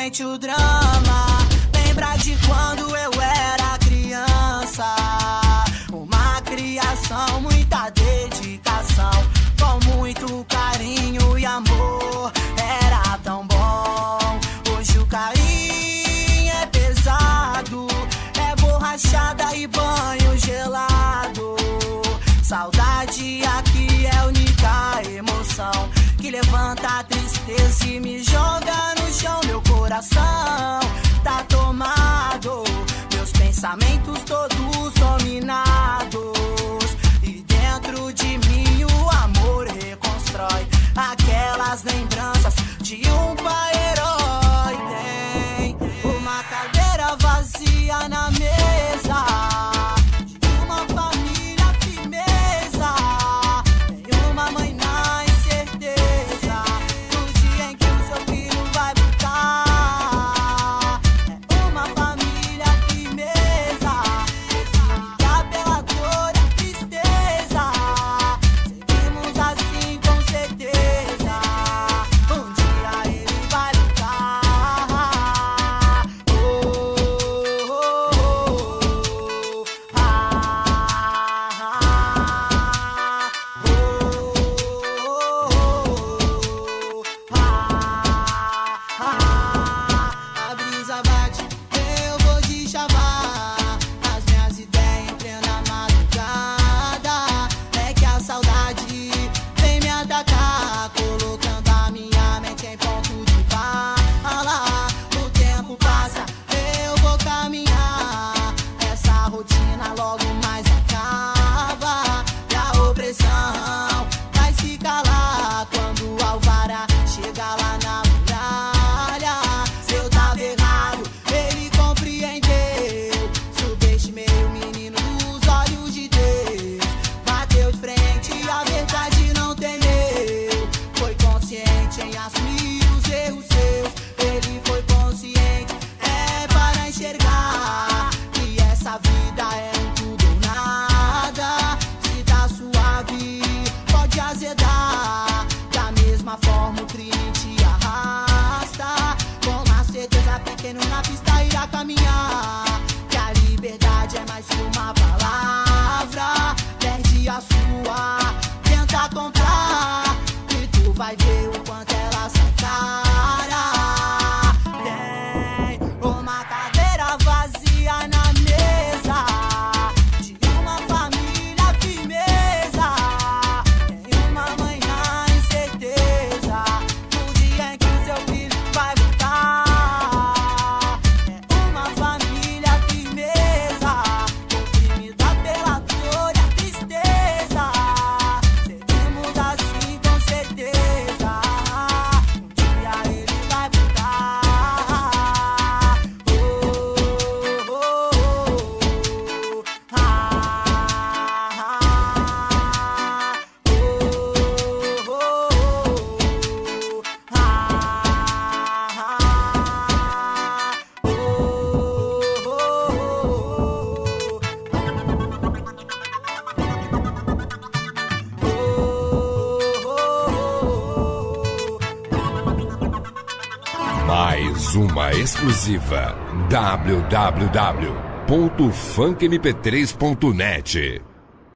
sente o drama. Lembra de quando eu era criança? Uma criação, muita dedicação, com muito carinho e amor. Era tão bom. Hoje o carinho é pesado, é borrachada e banho gelado. Saudade aqui é a única emoção que levanta a tristeza e me joga no chão. Meu coração tá tomado, meus pensamentos todos dominados. E dentro de mim o amor reconstrói aquelas lembranças de um pai herói. Tem uma cadeira vazia na mesa, de uma família firmeza. Tem uma mãe na incerteza do dia em que o seu filho vai buscar. É uma família firmeza, resumida pela dor e a tristeza. Seguimos assim com certeza, um dia ele vai lutar. Oh, oh, oh, ah, a brisa bate, eu vou de chavar as minhas ideias em plena madrugada. É que a saudade vem me atacar, colocando a minha mente em ponto de bala. O tempo passa, eu vou caminhar, essa rotina logo mais acaba. E a opressão vai se calar quando o alvará chega lá na muralha. Se eu tava errado, ele compreendeu. Subestimei o menino nos olhos de Deus. Bateu de frente e a verdade não temeu. Foi consciente em assumir os erros seus. Ele foi consciente, é para enxergar que essa vida é um tudo ou nada. Se tá suave, pode azedar. Da mesma forma o crime te arrasta. Com a certeza pequeno na pista irá caminhar. Que a liberdade é mais que uma palavra. Perde a sua, tenta comprar, e tu vai ver o quanto ela sai cara. Tem uma cadeira vazia na mesa, de uma família firmeza. Tem uma mãe na incerteza do dia em que o seu filho vai voltar. É uma família firmeza, oprimida pela dor e a tristeza. Seguimos assim com certeza, um dia ele vai voltar. Oh, oh, oh, ah, oh, oh, Mais uma exclusiva www.funkmp3.net